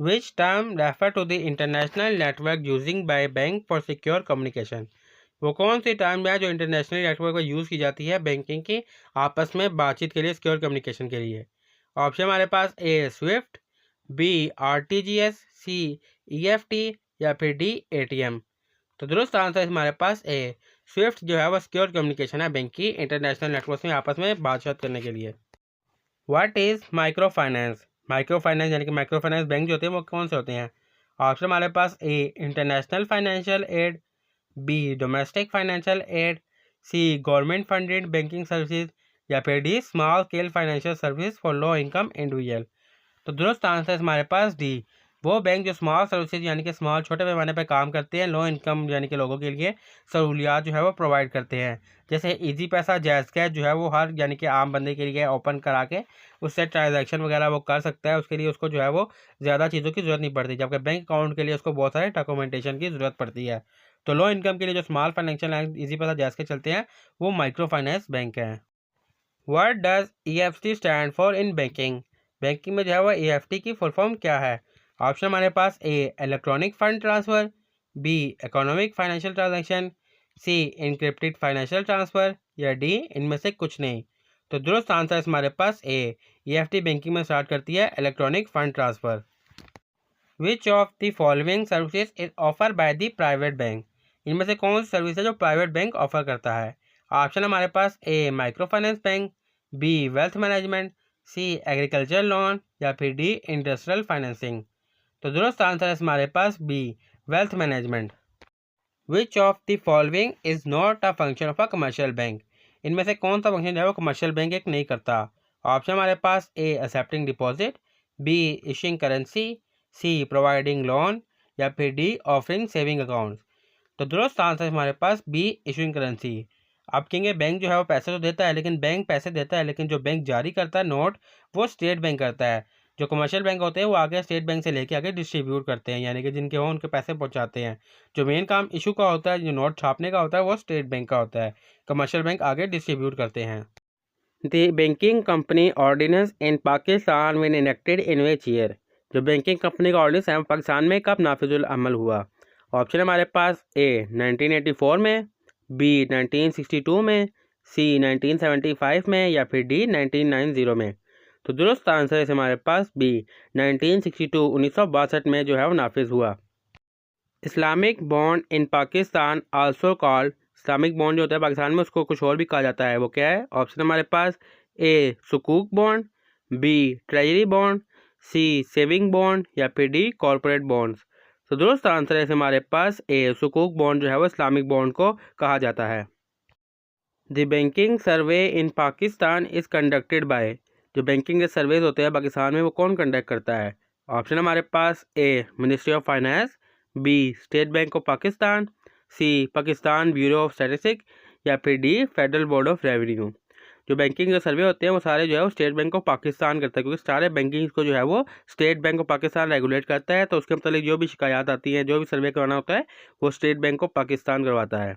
Which term refer to the international network using by bank for secure communication. वो कौन सी term है जो international network पर use की जाती है बैंकिंग की आपस में बातचीत के लिए, सिक्योर कम्युनिकेशन के लिए। ऑप्शन हमारे पास A Swift, B RTGS, C EFT या फिर डी एटीएम। तो दुरुस्त आंसर हमारे पास ए स्विफ्ट जो है वो सिक्योर कम्युनिकेशन है बैंक की इंटरनेशनल नेटवर्क में आपस में बातचीत करने के लिए। What is micro finance. Micro finance यानी कि माइक्रो फाइनेंस बैंक जो होते हैं वो कौन से होते हैं। ऑप्शन हमारे पास A international financial aid, B domestic financial aid, C government funded banking services या फिर D small scale financial service for low income individual. तो दुरुस्त आंसर है हमारे पास डी, वो बैंक जो स्मॉल सर्विसेज यानी कि स्मॉल छोटे पैमाने पर काम करते हैं, लो इनकम यानी कि लोगों के लिए सहूलियात जो है वो प्रोवाइड करते हैं। जैसे इजी पैसा, जैज़ कैश जो है वो हर यानी कि आम बंदे के लिए ओपन करा के उससे ट्रांजैक्शन वगैरह वो कर सकता है। उसके लिए उसको जो है वो ज़्यादा चीज़ों की ज़रूरत नहीं पड़ती, जबकि बैंक अकाउंट के लिए उसको बहुत सारे डॉक्यूमेंटेशन की ज़रूरत पड़ती है। तो लो इनकम के लिए जो स्मॉल फाइनेंशियल इजी पैसा, जैज़ के चलते हैं, वो माइक्रो फाइनेंस बैंक है। What does EFT stand for in banking. Banking में जो है वो ईएफटी की फुल फॉर्म क्या है। ऑप्शन हमारे पास A electronic fund transfer, B economic financial transaction, C encrypted financial transfer या डी इनमें से कुछ नहीं। तो दुरुस्त आंसर है हमारे पास ए, ईएफटी बैंकिंग में स्टार्ट करती है electronic fund transfer. Which of the following services is offer by the private bank. इनमें से कौन सी सर्विस है जो प्राइवेट बैंक ऑफर करता है। ऑप्शन हमारे पास A micro finance bank, B wealth management, C agriculture loan या फिर डी इंडस्ट्रियल फाइनेंसिंग। तो दुरुस्त आंसर है हमारे पास B wealth management. Which of the following is not a function of a commercial bank. इनमें से कौन सा फंक्शन जो है वो कमर्शियल बैंक एक नहीं करता। ऑप्शन हमारे पास A accepting deposit, B issuing currency, C providing loan या फिर डी ऑफरिंग सेविंग अकाउंट्स। तो दुरुस्त आंसर है हमारे पास बी इशूइंग करेंसी। आप कहेंगे बैंक जो है वो पैसे तो देता है, लेकिन बैंक पैसे देता है लेकिन जो बैंक जारी करता है नोट, वो स्टेट बैंक करता है। जो कमर्शियल बैंक होते हैं वो आगे स्टेट बैंक से लेके आगे डिस्ट्रीब्यूट करते हैं, यानी कि जिनके हो उनके पैसे पहुंचाते हैं। जो मेन काम इशू का होता है, जो नोट छापने का होता है, वो स्टेट बैंक का होता है। कमर्शियल बैंक आगे डिस्ट्रीब्यूट करते हैं। The banking company ordinance in Pakistan when enacted in which year. जो बैंकिंग कंपनी का ऑर्डिनेंस है पाकिस्तान में कब नाफिजुल अमल हुआ। ऑप्शन हमारे पास ए 1984 में, बी 1962 में, सी 1975 में या फिर डी 1990 में। तो दुरुस्त आंसर है हमारे पास बी 1962 1962 में जो है वो नाफिज हुआ। Islamic bond in Pakistan also called. Islamic bond जो होता है पाकिस्तान में उसको कुछ और भी कहा जाता है, वो क्या है। ऑप्शन हमारे पास ए सुकूक बॉन्ड, बी ट्रेजरी बॉन्ड, सी सेविंग बॉन्ड या फिर डी कॉरपोरेट बॉन्ड्स। तो दोस्त आंसर है हमारे पास ए सुकूक बॉन्ड जो है वो इस्लामिक बॉन्ड को कहा जाता है। The banking survey in Pakistan is conducted by. जो बैंकिंग के सर्वेज होते हैं पाकिस्तान में वो कौन कंडक्ट करता है। ऑप्शन हमारे पास A Ministry of Finance, B State Bank of Pakistan, C Pakistan Bureau of Statistics या फिर D Federal Board of Revenue. जो बैंकिंग के सर्वे होते हैं वो सारे जो है वो स्टेट बैंक ऑफ पाकिस्तान करता है, क्योंकि सारे बैंकिंग को जो है वो state Bank of Pakistan regulate करता है। तो उसके मतलब जो भी शिकायत आती है, जो भी सर्वे करवाना होता है, वो स्टेट बैंक ऑफ पाकिस्तान करवाता है।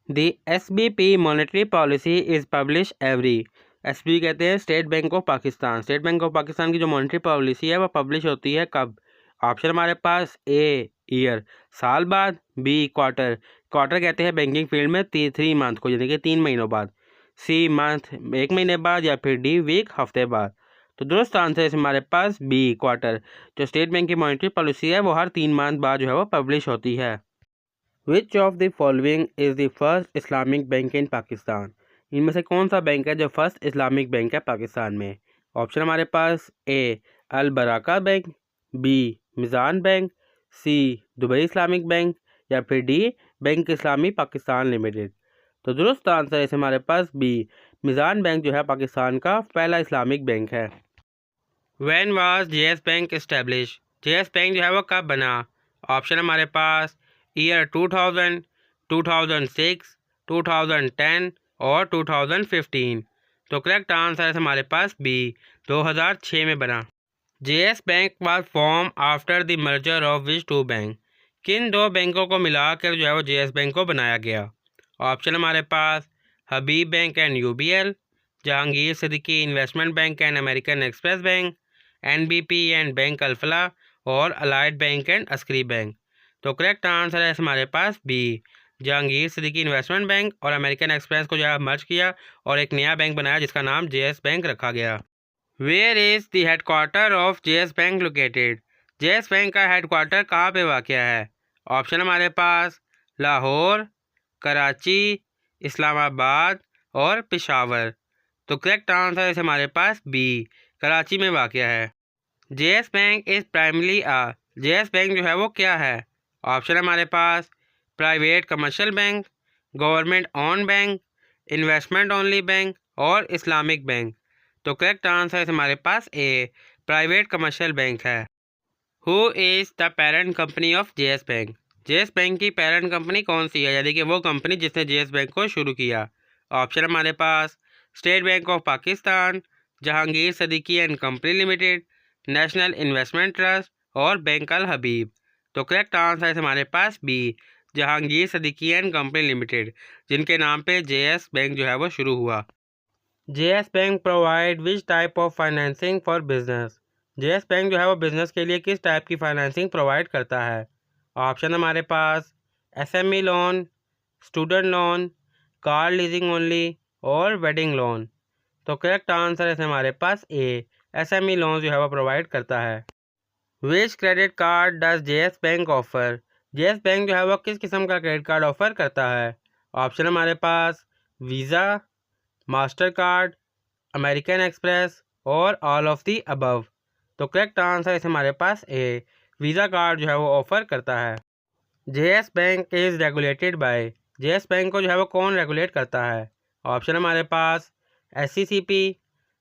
दी SBP monetary policy is publish every. SBP कहते हैं state Bank of Pakistan. State Bank of Pakistan की जो मॉनेटरी पॉलिसी है वो पब्लिश होती है कब। ऑप्शन हमारे पास ए ईयर साल बाद, बी क्वार्टर, क्वार्टर कहते हैं बैंकिंग फील्ड में 3 मंथ को, यानी कि 3 महीनों बाद, सी मंथ 1 महीने बाद या फिर डी वीक हफ्ते बाद। तो दुरुस्त आंसर है हमारे पास बी क्वार्टर। जो स्टेट बैंक की मॉनेटरी पॉलिसी है वो हर 3 मंथ बाद जो है वो पब्लिश होती है। Which of the following is the first Islamic bank in Pakistan. इनमें से कौन सा बैंक है जो फर्स्ट इस्लामिक बैंक है पाकिस्तान में। ऑप्शन हमारे पास A Al Baraka Bank, B Meezan Bank, C Dubai Islamic Bank या फिर D Bank Islami Pakistan Limited. तो दुरुस्त आंसर है हमारे पास बी मिज़ान बैंक जो है पाकिस्तान का पहला इस्लामिक बैंक है। When was JS bank establish. JS bank जो है वो कब बना। ऑप्शन हमारे पास ईयर 2000, 2006, 2010 और 2015। तो करेक्ट आंसर है हमारे पास बी 2006 में बना। JS bank was form after the merger of which two bank. किन दो बैंकों को मिलाकर जो है वो जेएस बैंक को बनाया गया। ऑप्शन हमारे पास Habib Bank and UBL, Jahangir Siddiqui Investment Bank and American Express Bank, NBP and Bank Alfalah और Allied Bank and Askari Bank. तो करेक्ट आंसर है हमारे पास B, Jahangir Siddiqui Investment Bank और अमेरिकन एक्सप्रेस को जो है मर्ज किया और एक नया बैंक बनाया जिसका नाम JS बैंक रखा गया। Where is the headquarter of JS bank located? JS bank का हेडक्वार्टर कहाँ पे वाक़या है? ऑप्शन हमारे पास लाहौर, कराची, इस्लामाबाद और पेशावर। तो करेक्ट आंसर है हमारे पास बी, कराची में वाक़या है। JS Bank is primarily JS Bank जो है वो क्या है? ऑप्शन हमारे पास private commercial bank, government owned bank, investment only bank और इस्लामिक बैंक। तो करेक्ट आंसर है हमारे पास ए, प्राइवेट कमर्शियल बैंक है। Who is the parent company of JS Bank? JS Bank की पेरेंट कंपनी कौन सी है, यानी कि वो कंपनी जिसने JS बैंक को शुरू किया? ऑप्शन हमारे पास State Bank of Pakistan, Jahangir Siddiqui and Company Limited, National Investment Trust और बैंक अल हबीब। तो करेक्ट आंसर है हमारे पास B, Jahangir Siddiqui and Company Limited, जिनके नाम पे JS बैंक जो है वो शुरू हुआ। JS bank provide which type of financing for business? JS Bank जो है वो बिजनेस के लिए किस टाइप की फाइनेंसिंग प्रोवाइड करता है? ऑप्शन हमारे पास SME loan, student loan, car leasing only और वेडिंग लोन। तो करेक्ट आंसर है हमारे पास ए, SME लोन जो है वो प्रोवाइड करता है। Which credit card does JS Bank offer? JS Bank जो है वो किस किस्म का क्रेडिट कार्ड ऑफर करता है? ऑप्शन हमारे पास Visa, Master Card, American Express और ऑल ऑफ दी अबव। तो करेक्ट आंसर है हमारे पास ए, वीज़ा कार्ड जो है वो ऑफर करता है। JS Bank is regulated by? JS bank को जो है वो कौन रेगुलेट करता है? ऑप्शन हमारे पास SCCP,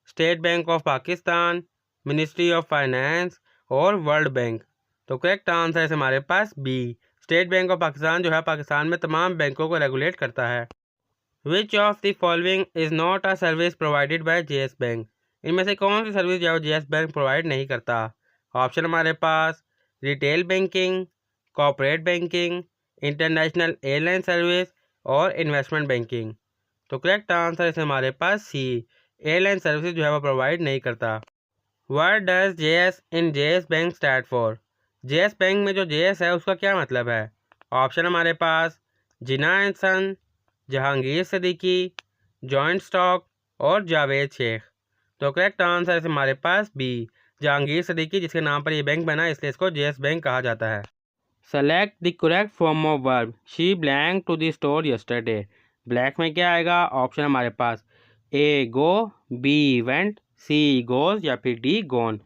State Bank of Pakistan, Ministry of Finance और वर्ल्ड बैंक। तो करेक्ट आंसर है हमारे पास B, State Bank of Pakistan जो है पाकिस्तान में तमाम बैंकों को रेगुलेट करता है। Which of the following is not a service provided by JS bank? इनमें से कौन सी सर्विस जो है JS बैंक प्रोवाइड नहीं करता? ऑप्शन हमारे पास retail banking, corporate banking, international airline service और इन्वेस्टमेंट बैंकिंग। तो करेक्ट आंसर है हमारे पास सी, एयरलाइन सर्विस जो है वो प्रोवाइड नहीं करता। What does JS in JS bank stand for? JS bank में जो JS है उसका क्या मतलब है? ऑप्शन हमारे पास Jinnah and Son, Jahangir Siddiqui, joint stock और जावेद शेख। तो करेक्ट आंसर है हमारे पास बी, जहांगीर सिद्दीकी, जिसके नाम पर ये बैंक बना इसलिए इसको JS बैंक कहा जाता है। Select the correct form of verb she blank to the store yesterday. Blank में क्या आएगा? ऑप्शन हमारे पास A go, B went, C goes या फिर डी गोन।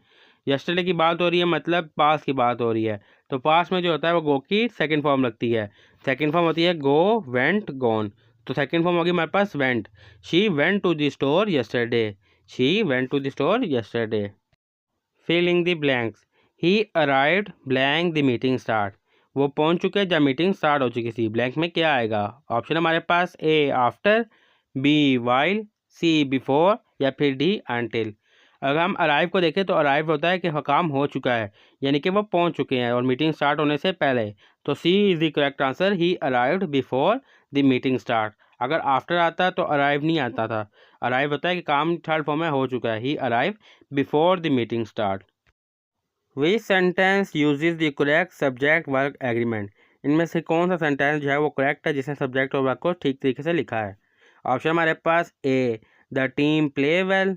यस्टरडे की बात हो रही है मतलब पास की बात हो रही है, तो पास में जो होता है वो गो की सेकंड फॉर्म लगती है। सेकंड फॉर्म होती है गो, वेंट, गोन। तो सेकंड फॉर्म होगी हमारे पास went. She went to the store yesterday, she went to the store yesterday. Filling the blanks, he arrived blank the meeting start. वो पहुंच चुके जब मीटिंग स्टार्ट हो चुकी थी। ब्लैंक में क्या आएगा? ऑप्शन हमारे पास A after, B while, see before या फिर डी अनटिल। अगर हम अराइव को देखें तो अराइव होता है कि काम हो चुका है, यानी कि वो पहुंच चुके हैं और मीटिंग स्टार्ट होने से पहले। तो C is the correct answer, he arrived before the meeting start. अगर आफ्टर आता तो अराइव नहीं आता था। अराइव होता है कि काम थर्ड फॉर्म में हो चुका है, he arrive before the meeting start. Which sentence uses the correct subject verb agreement? इनमें से कौन सा सेंटेंस जो है वो करेक्ट है जिसने सब्जेक्ट और वर्क को ठीक तरीके से लिखा है? ऑप्शन हमारे पास A the team play well,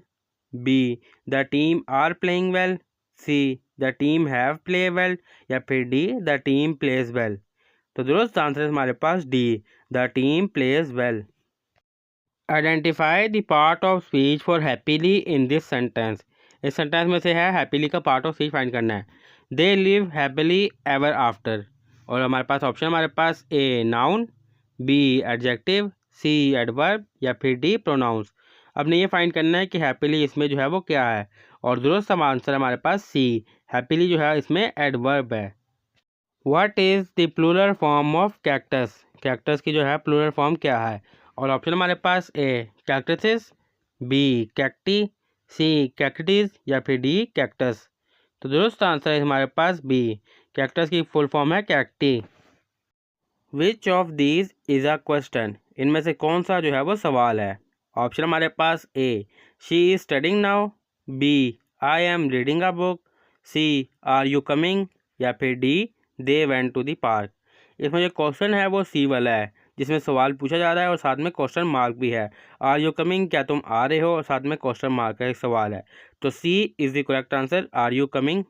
B the team are playing well, C the team have play well या फिर D the team plays well. तो दुरुस्त आंसर है हमारे पास D, the team plays well. Identify the part of speech for happily in this sentence. इस sentence में से है हैप्पीली का पार्ट ऑफ स्पीच फाइंड करना है। They live happily ever after. और हमारे पास ऑप्शन हमारे पास A noun, B adjective, C adverb या फिर डी प्रोनाउंस। अब ने ये फाइंड करना है कि हैप्पीली इसमें जो है वो क्या है, और दुरुस्त आंसर हमारे पास सी, हैप्पीली जो है इसमें एडवर्ब है। What is the plural form of cactus? Cactus की जो है प्लूरल फॉर्म क्या है? और ऑप्शन हमारे पास ए कैक्टसिस, बी कैक्टी, सी कैक्टिस या फिर डी कैक्टस। तो दुरुस्त आंसर है हमारे पास बी, कैक्टस की फुल फॉर्म है cacti. Which of these is a question? इनमें से कौन सा जो है वो सवाल है? ऑप्शन हमारे पास A she is studying now, B I am reading a book, C are you coming, या फिर D they went to the park. इसमें जो क्वेश्चन है वो सी वाला है, जिसमें सवाल पूछा जा रहा है और साथ में क्वेश्चन मार्क भी है। आर यू कमिंग, क्या तुम आ रहे हो, और साथ में क्वेश्चन मार्क का एक सवाल है। तो C is the correct answer, are you coming.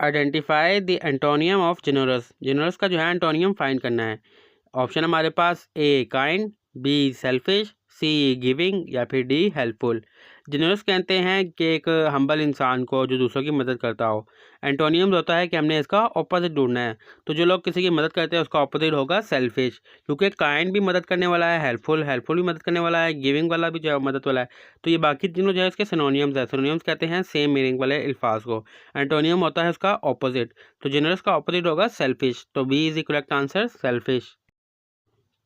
Identify the antonym of generous. Generous का जो है एंटोनियम फाइंड करना है। ऑप्शन हमारे पास A kind, B selfish, C giving, या फिर डी हेल्पफुल। जेनरस कहते हैं कि एक हम्बल इंसान को जो दूसरों की मदद करता हो। एंटोनियम्स होता है कि हमने इसका ऑपोजिट ढूंढना है। तो जो लोग किसी की मदद करते हैं उसका ऑपोजिट होगा सेल्फिश, क्योंकि काइंड भी मदद करने वाला है, हेल्पफुल भी मदद करने वाला है, गिविंग वाला भी जो है मदद वाला है। तो ये बाकी तीनों जो है इसके सिनोनियम्स है। सिनोनियम्स कहते हैं सेम मीनिंग वाले अल्फाज को। एंटोनियम होता है उसका ऑपोजिट, तो जेनरस का ऑपोजिट होगा सेल्फिश। तो B is the correct answer, selfish.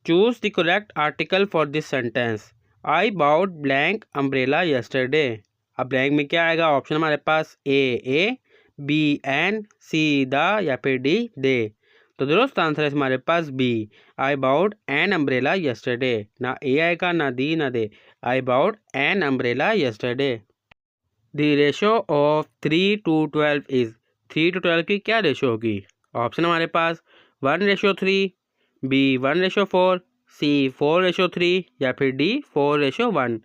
Choose the correct article for this sentence. I bought blank umbrella yesterday. अब ब्लैंक में क्या आएगा? ऑप्शन हमारे पास A, B an, C the, या फिर डी दे। तो दुरुस्त आंसर है हमारे पास B, I bought an umbrella yesterday. ना ए आएगा, ना दी, ना they. I bought an umbrella yesterday. The ratio of 3 to 12 is. 3 to 12 की क्या रेशो होगी? ऑप्शन हमारे पास 1:3, बी 1:4, सी 4:3, या फिर डी 4:1।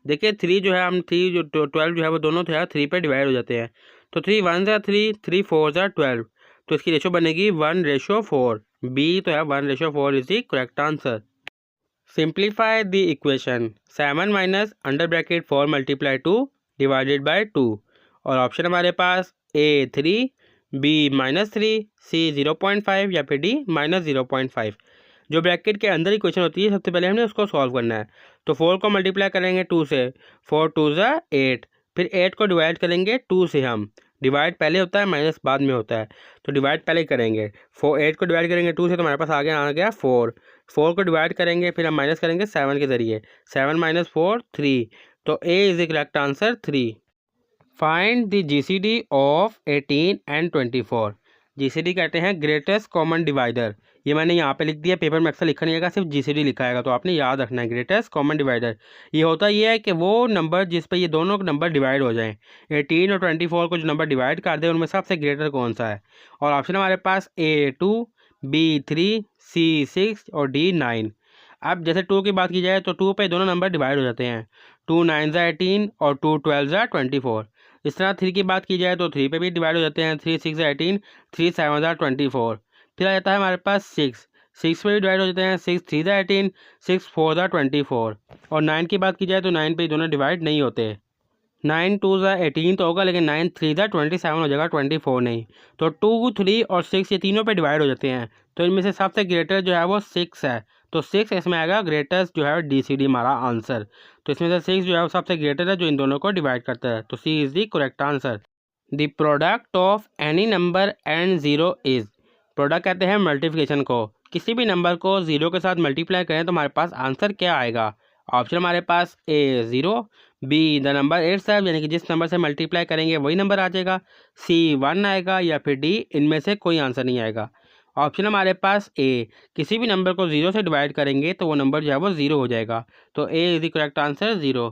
देखिए 3 जो है हम 3 जो 12 जो है वो दोनों जो है 3 पे डिवाइड हो जाते हैं। तो 3 1 ज़ा 3, 3 4 ज़ा 12। तो इसकी रेशो बनेगी 1:4। बी तो है 1:4 is the correct answer. Simplify the equation. 7 minus under bracket 4 multiply 2 divided by 2। और ऑप्शन हमारे पास ए 3, बी -3, सी 0.5, या फिर डी -0.5। जो ब्रैकेट के अंदर इक्वेशन होती है सबसे पहले हमने उसको सॉल्व करना है। तो 4 को मल्टीप्लाई करेंगे 2 से, 4 2 ज़ा 8। फिर 8 को डिवाइड करेंगे 2 से। हम डिवाइड पहले होता है, माइनस बाद में होता है, तो डिवाइड पहले ही करेंगे। 8 को डिवाइड करेंगे 2 से, तो हमारे पास आ गया 4। 4 को डिवाइड करेंगे, फिर हम माइनस करेंगे 7 के ज़रिए। 7 - 4 3। तो A is the correct answer 3। Find the GCD of 18 and 24। GCD कहते हैं ग्रेटेस्ट कॉमन डिवाइडर। ये मैंने यहाँ पे लिख दिया, पेपर में अक्सर लिखा नहीं आएगा, सिर्फ जीसीडी लिखा आएगा, तो आपने याद रखना है ग्रेटेस्ट कॉमन डिवाइडर। ये होता ये है कि वो नंबर जिस पे ये दोनों नंबर डिवाइड हो जाएं। 18 और 24 को जो नंबर डिवाइड कर दे उनमें सबसे ग्रेटर कौन सा है। और ऑप्शन हमारे पास ए 2, बी 3, सी 6 और डी 9। अब जैसे 2 की बात की जाए तो 2 पे दोनों नंबर डिवाइड हो जाते हैं। 2 9 ज़ा 18 और 2 12 ज़ा 24। इस तरह 3 की बात की जाए तो 3 पे भी डिवाइड हो जाते हैं। 3 6 ज़ा 18, 3 7 ज़ा 24। फिर आ जाता है हमारे पास 6 पे भी डिवाइड हो जाते हैं। 6 3 ज़ा 18, 6 4 ज़ा 24। और 9 की बात की जाए तो 9 पे दोनों डिवाइड नहीं होते। 9 2 ज़ा 18 तो होगा, लेकिन 9 3 ज़ा 27 हो जाएगा, 24 नहीं। तो 2 3 और 6 ये तीनों पे डिवाइड हो जाते हैं। तो इनमें से सबसे ग्रेटर जो है वो 6 है। तो 6 इसमें आएगा ग्रेटेस्ट जो है डीसीडी हमारा आंसर। तो इसमें से 6 जो है वो सबसे ग्रेटर है जो इन दोनों को डिवाइड करता है। तो C is the correct answer. The product of any number and zero is. Product कहते हैं मल्टीप्लिकेशन को। किसी भी नंबर को 0 के साथ मल्टीप्लाई करें तो हमारे पास आंसर क्या आएगा? ऑप्शन हमारे पास ए 0, बी द नंबर itself, यानी कि जिस नंबर से मल्टीप्लाई करेंगे वही नंबर आ जाएगा, सी 1 आएगा, या फिर डी इनमें से कोई आंसर नहीं आएगा। ऑप्शन हमारे पास ए, किसी भी नंबर को 0 से डिवाइड करेंगे तो वो नंबर जो है वो 0 हो जाएगा। तो A is the correct answer 0।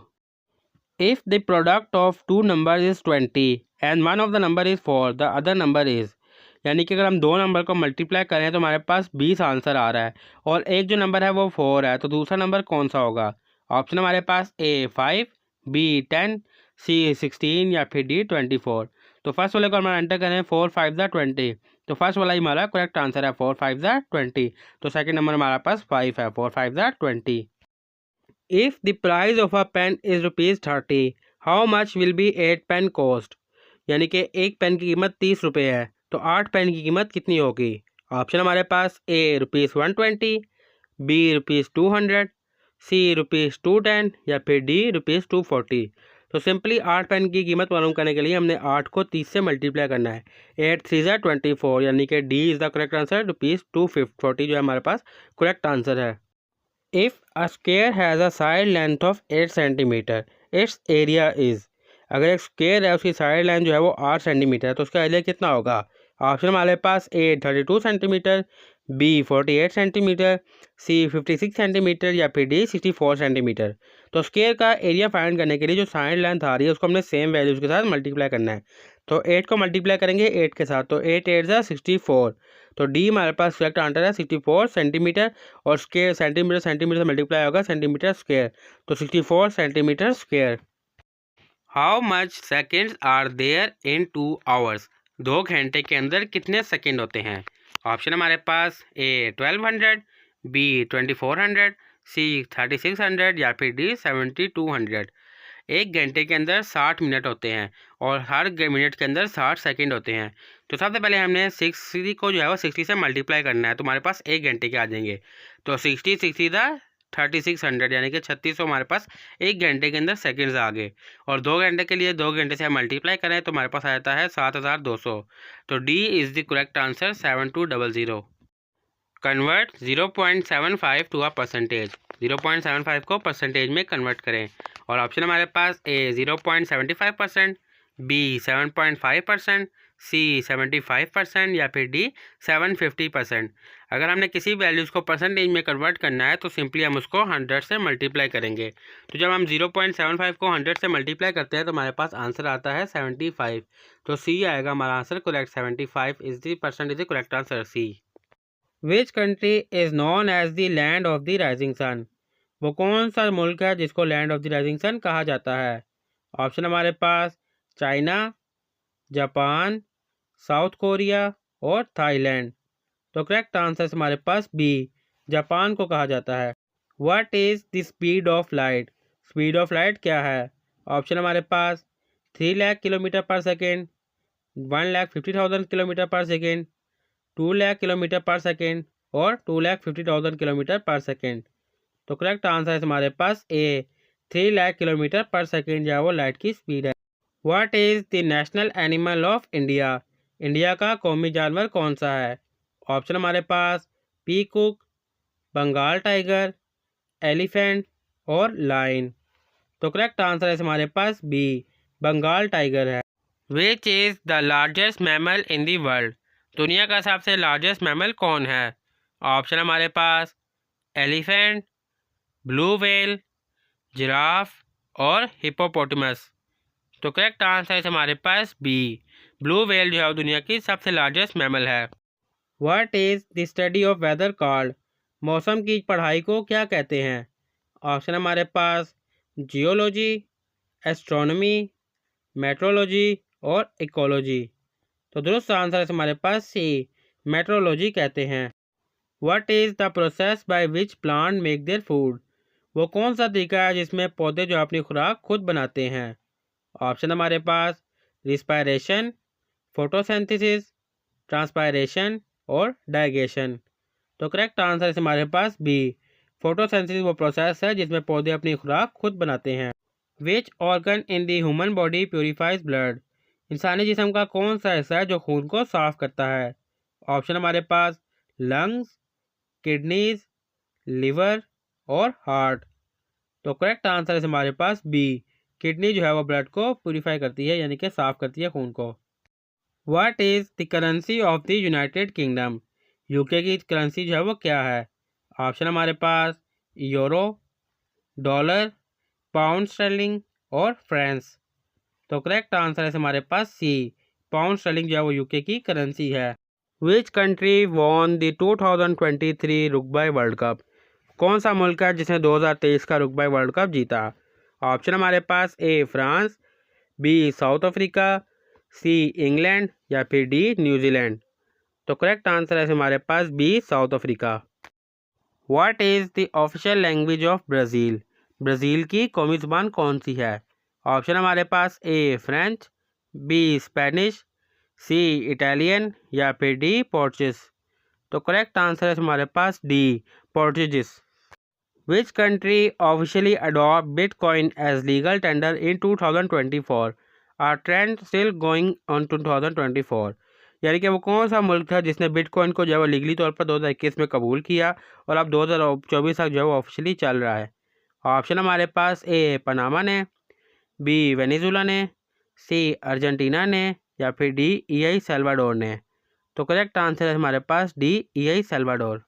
If the product of 2 number is 20 and one of the number is 4 the other number is. यानी कि अगर हम 2 नंबर को मल्टीप्लाई करें तो हमारे पास 20 आंसर आ रहा है, और एक जो नंबर है वो 4 है, तो दूसरा नंबर कौन सा होगा? ऑप्शन हमारे पास ए 5, बी 10, सी 16, या फिर डी 24। तो फर्स्ट वाले को हम एंटर करें 4 5 ज़ा 20। तो फर्स्ट वाला ही हमारा करेक्ट आंसर है 4 5 ज़ा 20। तो सेकंड नंबर हमारे पास 5 है, 4 5 ज़ा 20। If the price of a pen is ₹30, how much will be 8 pen cost. यानी कि एक पेन की कीमत 30 रुपये है, तो 8 पेन की कीमत कितनी होगी? ऑप्शन हमारे पास ए ₹120, बी ₹200, सी ₹210, या फिर डी ₹240। तो सिंपली 8 पेन की कीमत मालूम करने के लिए हमने 8 को 30 से मल्टीप्लाई करना है। 8 3 ज़ा 24, यानी कि D is the correct answer, ₹240 जो है हमारे पास करेक्ट आंसर है। If a square has a side length of 8 centimetre, it's area is. अगर एक स्क्वायर है उसकी साइड लाइन जो है वो 8 सेंटीमीटर है, तो उसका एरिया कितना होगा? ऑप्शन हमारे पास ए 32 सेंटीमीटर, बी 48 सेंटीमीटर, सी 56 सेंटीमीटर या फिर डी 64 सेंटीमीटर। तो स्क्वायर का एरिया फाइंड करने के लिए जो साइड लेंथ आ रही है उसको हमने सेम वैल्यूज़ के साथ मल्टीप्लाई करना है। तो 8 को मल्टीप्लाई करेंगे 8 के साथ, तो 8 8 ज़ा 64। तो डी हमारे पास करेक्ट आंसर है 64 सेंटीमीटर, और स्क्वायर सेंटीमीटर सेंटीमीटर से मल्टीप्लाई होगा सेंटीमीटर स्क्वायर, तो 64 centimetre square. How much seconds are there in 2 hours. 2 घंटे के अंदर कितने सेकेंड होते हैं? ऑप्शन हमारे पास ए 1200, बी 2400, सी 3600 या फिर डी 7200। 1 घंटे के अंदर 60 मिनट होते हैं और हर मिनट के अंदर 60 सेकंड होते हैं। तो सबसे पहले हमने 60 को जो है वो 60 से मल्टीप्लाई करना है, तो हमारे पास 1 घंटे के आ जाएंगे। तो 60 दा 3600 यानी कि 3600 हमारे पास 1 घंटे के अंदर सेकंड्स आ गए। और 2 घंटे के लिए 2 घंटे से हम मल्टीप्लाई करें तो हमारे पास आ जाता है 7200। तो D is the correct answer 7200। Convert 0.75 to a percentage. 0.75 को परसेंटेज में कन्वर्ट करें। और ऑप्शन हमारे पास ए 0.75%, बी 7.5%, सी 75% या फिर डी 750%। अगर हमने किसी वैल्यूज़ को परसेंटेज में कन्वर्ट करना है तो सिंपली हम उसको 100 से मल्टीप्लाई करेंगे। तो जब हम 0.75 को 100 से मल्टीप्लाई करते हैं तो हमारे पास आंसर आता है 75। तो सी आएगा हमारा answer correct. 75 is the percent is the correct answer, C. Which country is known as the land of the rising sun. वो कौन सा मुल्क है जिसको land of the rising sun कहा जाता है? ऑप्शन हमारे पास चाइना, जापान, साउथ कोरिया और थाईलैंड। तो करेक्ट आंसर हमारे पास बी, जापान को कहा जाता है। What is the speed of light. Speed of light क्या है? ऑप्शन हमारे पास 3 लाख किलोमीटर पर सेकेंड, 1,50,000 किलोमीटर पर सेकेंड, 2 लाख किलोमीटर पर सेकेंड और 2,50,000 किलोमीटर पर सेकेंड। तो करेक्ट आंसर है हमारे पास ए, 3 लाख किलोमीटर पर सेकेंड जो वो लाइट की स्पीड है। What is the national animal of India. India का कौमी जानवर कौन सा है? ऑप्शन हमारे पास पीकॉक, बंगाल टाइगर, एलिफेंट और लायन। तो करेक्ट आंसर है हमारे पास बी, बंगाल टाइगर है। Which is the largest mammal in the world. दुनिया का सबसे लार्जेस्ट मैमल कौन है? ऑप्शन हमारे पास एलिफेंट, ब्लू व्हेल, जिराफ और हिप्पोपोटामस। तो करेक्ट आंसर है हमारे पास बी, ब्लू व्हेल जो है दुनिया की सबसे लार्जेस्ट मैमल है। What is the study of weather called. मौसम की पढ़ाई को क्या कहते हैं? ऑप्शन हमारे पास जियोलॉजी, एस्ट्रोनॉमी, मेट्रोलॉजी और इकोलॉजी। तो दुरुस्त आंसर है हमारे पास सी, मेट्रोलॉजी कहते हैं। What is the process by which plant make their food. वो कौन सा तरीका है जिसमें पौधे जो अपनी खुराक खुद बनाते हैं? ऑप्शन हमारे पास रिस्पायरेशन, फोटोसिंथेसिस, ट्रांसपायरेशन और डाइजेशन। तो करेक्ट आंसर है हमारे पास बी, फोटोसिंथेसिस वो प्रोसेस है जिसमें पौधे अपनी खुराक खुद बनाते हैं। Which organ in the human body purifiers blood. इंसानी जिस्म का कौन सा हिस्सा है जो खून को साफ करता है? ऑप्शन हमारे पास लंग्स, किडनीज, लिवर और हार्ट। तो करेक्ट आंसर है हमारे पास बी, किडनी जो है वो ब्लड को प्यूरीफाई करती है यानी कि साफ करती है खून को। What is the currency of the United kingdom. UK की करेंसी जो है वो क्या है? ऑप्शन हमारे पास यूरो, डॉलर, पाउंड स्टर्लिंग और फ्रांस। तो करेक्ट आंसर है हमारे पास सी, पाउंड स्टर्लिंग जो है वो यूके की करेंसी है। Which country won the 2023 rugby world cup. कौन सा मुल्क है जिसने 2023 का रुग्बी वर्ल्ड कप जीता? ऑप्शन हमारे पास A France, B South Africa, C England या फिर डी न्यूजीलैंड। तो करेक्ट आंसर है हमारे पास B, South Africa. What is the official language of Brazil. Brazil की कौमी ज़ुबान कौन सी है? ऑप्शन हमारे पास A French, B Spanish, C Italian या फिर डी पोर्चुगीज। तो करेक्ट आंसर है हमारे पास D, Portuguese. Which country officially adopt bitcoin as legal tender in 2024। Are trend still going on 2024। यानी कि वो कौन सा मुल्क है जिसने बिटकॉइन को जो है वो लीगली तौर पर 2021 में कबूल किया और अब 2024 तक जो है वो ऑफिशियली चल रहा है? ऑप्शन हमारे पास ए पनामा ने, बी वेनेजुला ने, सी अर्जेंटीना ने या फिर डी एल सल्वाडोर ने। तो करेक्ट आंसर है हमारे पास डी, EI सल्वाडोर।